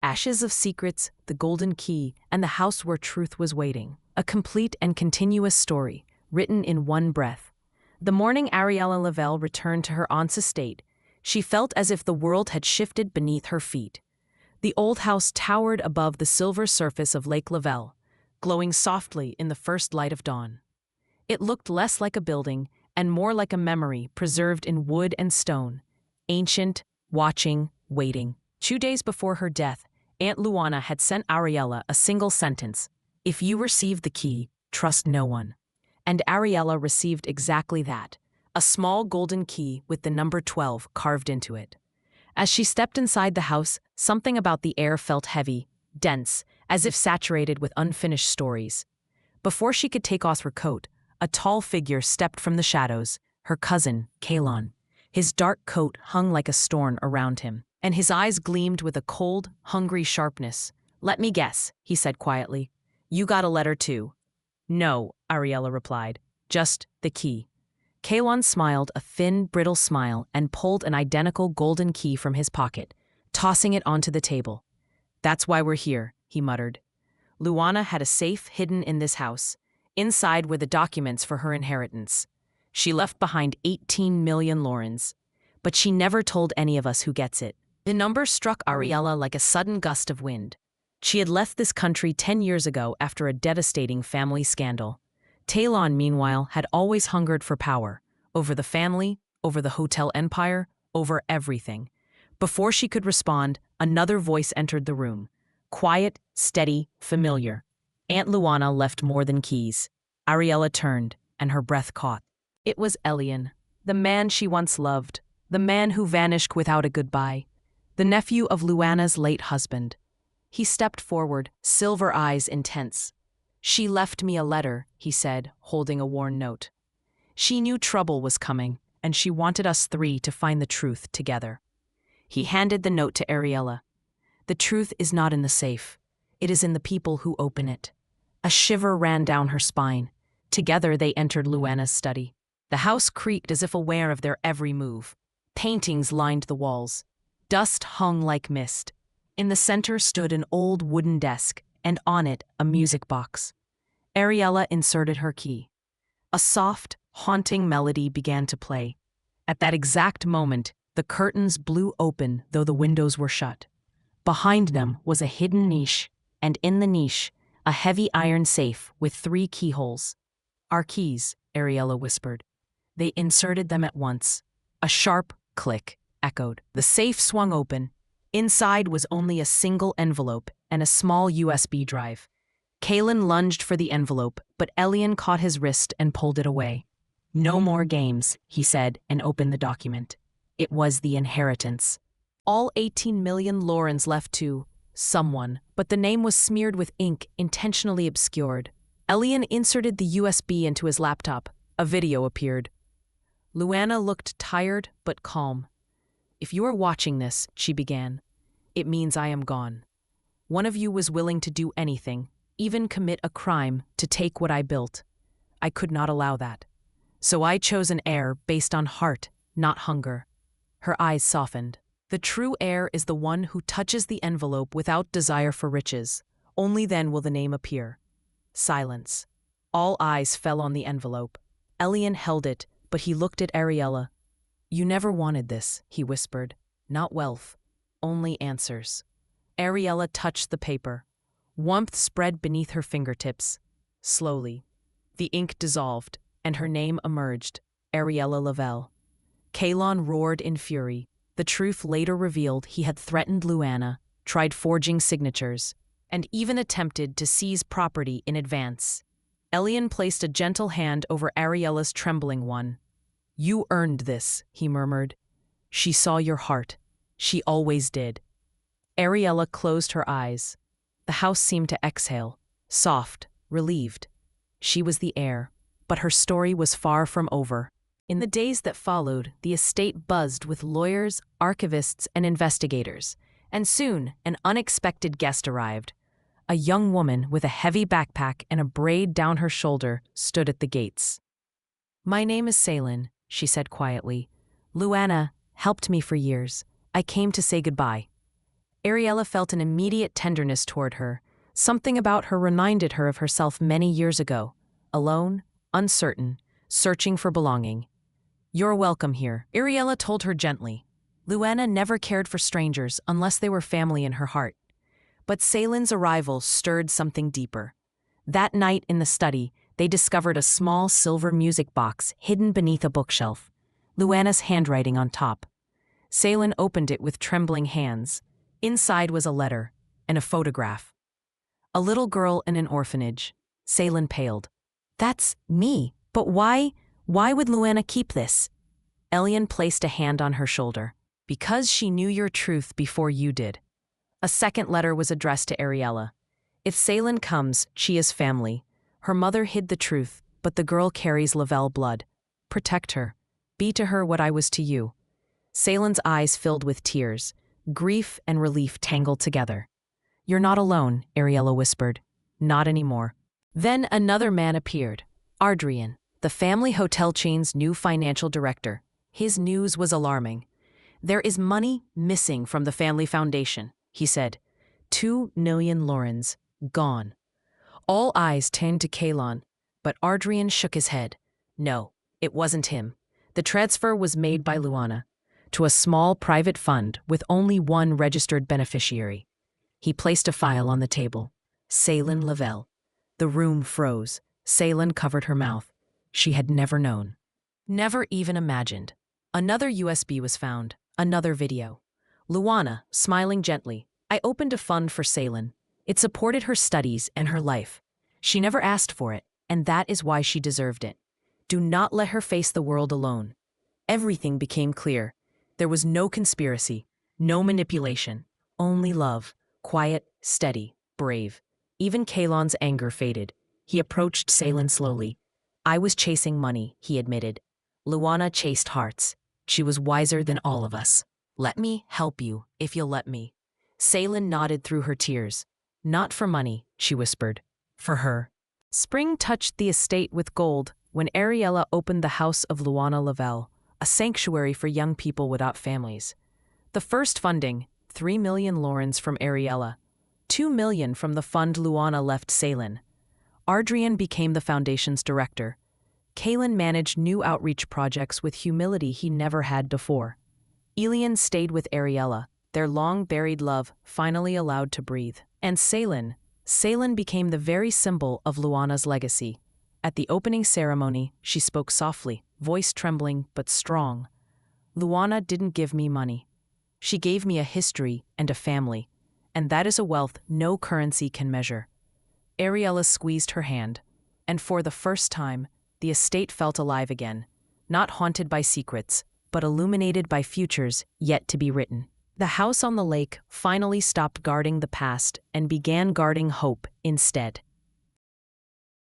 Ashes of Secrets, The Golden Key, and The House Where Truth Was Waiting. A complete and continuous story, written in one breath. The morning Ariella Lavelle returned to her aunt's estate, she felt as if the world had shifted beneath her feet. The old house towered above the silver surface of Lake Lavelle, glowing softly in the first light of dawn. It looked less like a building and more like a memory preserved in wood and stone, ancient, watching, waiting. 2 days before her death, Aunt Luana had sent Ariella a single sentence: "If you receive the key, trust no one." And Ariella received exactly that, a small golden key with the number 12 carved into it. As she stepped inside the house, something about the air felt heavy, dense, as if saturated with unfinished stories. Before she could take off her coat, a tall figure stepped from the shadows, her cousin, Kalon. His dark coat hung like a storm around him, and his eyes gleamed with a cold, hungry sharpness. "Let me guess," he said quietly. "You got a letter too." "No," Ariella replied. "Just the key." Kalon smiled a thin, brittle smile and pulled an identical golden key from his pocket, tossing it onto the table. "That's why we're here," he muttered. Luana had a safe hidden in this house. Inside were the documents for her inheritance. She left behind 18 million lorens. But she never told any of us who gets it. The number struck Ariella like a sudden gust of wind. She had left this country 10 years ago after a devastating family scandal. Talon, meanwhile, had always hungered for power, over the family, over the hotel empire, over everything. Before she could respond, another voice entered the room. Quiet, steady, familiar. Aunt Luana left more than keys. Ariella turned, and her breath caught. It was Elian, the man she once loved, the man who vanished without a goodbye, the nephew of Luana's late husband. He stepped forward, silver eyes intense. "She left me a letter," he said, holding a worn note. "She knew trouble was coming, and she wanted us three to find the truth together." He handed the note to Ariella. "The truth is not in the safe. It is in the people who open it." A shiver ran down her spine. Together they entered Luana's study. The house creaked as if aware of their every move. Paintings lined the walls. Dust hung like mist. In the center stood an old wooden desk, and on it a music box. Ariella inserted her key. A soft, haunting melody began to play. At that exact moment, the curtains blew open, though the windows were shut. Behind them was a hidden niche, and in the niche, a heavy iron safe with 3 keyholes. "Our keys," Ariella whispered. They inserted them at once. A sharp click echoed. The safe swung open. Inside was only a single envelope and a small USB drive. Kalon lunged for the envelope, but Elian caught his wrist and pulled it away. "No more games," he said, and opened the document. It was the inheritance. All 18 million lorens left to someone, but the name was smeared with ink, intentionally obscured. Elian inserted the USB into his laptop. A video appeared. Luana looked tired but calm. "If you are watching this," she began, "it means I am gone. One of you was willing to do anything, even commit a crime, to take what I built. I could not allow that. So I chose an heir based on heart, not hunger." Her eyes softened. "The true heir is the one who touches the envelope without desire for riches. Only then will the name appear." Silence. All eyes fell on the envelope. Elian held it, but he looked at Ariella. "You never wanted this," he whispered. "Not wealth. Only answers." Ariella touched the paper. Warmth spread beneath her fingertips. Slowly, the ink dissolved, and her name emerged, Ariella Lavelle. Kalon roared in fury. The truth later revealed he had threatened Luana, tried forging signatures, and even attempted to seize property in advance. Elian placed a gentle hand over Ariella's trembling one. "You earned this," he murmured. "She saw your heart. She always did." Ariella closed her eyes. The house seemed to exhale, soft, relieved. She was the heir, but her story was far from over. In the days that followed, the estate buzzed with lawyers, archivists, and investigators, and soon an unexpected guest arrived. A young woman with a heavy backpack and a braid down her shoulder stood at the gates. "My name is Salin," she said quietly. "Luana helped me for years. I came to say goodbye." Ariella felt an immediate tenderness toward her. Something about her reminded her of herself many years ago, alone, uncertain, searching for belonging. "You're welcome here," Ariella told her gently. Luana never cared for strangers unless they were family in her heart. But Saylin's arrival stirred something deeper. That night in the study, they discovered a small silver music box hidden beneath a bookshelf, Luana's handwriting on top. Saylin opened it with trembling hands. Inside was a letter and a photograph. A little girl in an orphanage. Saylin paled. "That's me. But why would Luana keep this?" Elian placed a hand on her shoulder. "Because she knew your truth before you did." A second letter was addressed to Ariella. "If Saylin comes, she is family. Her mother hid the truth, but the girl carries Lavelle blood. Protect her. Be to her what I was to you." Saylin's eyes filled with tears. Grief and relief tangled together. "You're not alone," Ariella whispered. "Not anymore." Then another man appeared. Ardrian, the family hotel chain's new financial director. His news was alarming. "There is money missing from the family foundation," he said. 2 million Laurens, gone. All eyes turned to Kalon, but Ardrian shook his head. No, it wasn't him. The transfer was made by Luana to a small private fund with only one registered beneficiary. He placed a file on the table. Saylin Lavelle. The room froze. Saylin covered her mouth. She had never known. Never even imagined. Another USB was found. Another video. Luana, smiling gently. "I opened a fund for Saylin. It supported her studies and her life. She never asked for it, and that is why she deserved it. Do not let her face the world alone." Everything became clear. There was no conspiracy, no manipulation, only love, quiet, steady, brave. Even Kalon's anger faded. He approached Saylin slowly. "I was chasing money," he admitted. "Luana chased hearts. She was wiser than all of us. Let me help you, if you'll let me." Saylin nodded through her tears. "Not for money," she whispered. "For her." Spring touched the estate with gold when Ariella opened the house of Luana Lavelle, a sanctuary for young people without families. The first funding, 3 million Laurens from Ariella, 2 million from the fund Luana left Saylin. Ardrian became the foundation's director. Kalon managed new outreach projects with humility he never had before. Elian stayed with Ariella, their long-buried love finally allowed to breathe. And Saylin became the very symbol of Luana's legacy. At the opening ceremony, she spoke softly, voice trembling but strong. "Luana didn't give me money. She gave me a history and a family, and that is a wealth no currency can measure." Ariella squeezed her hand, and for the first time, the estate felt alive again, not haunted by secrets, but illuminated by futures yet to be written. The house on the lake finally stopped guarding the past and began guarding hope instead.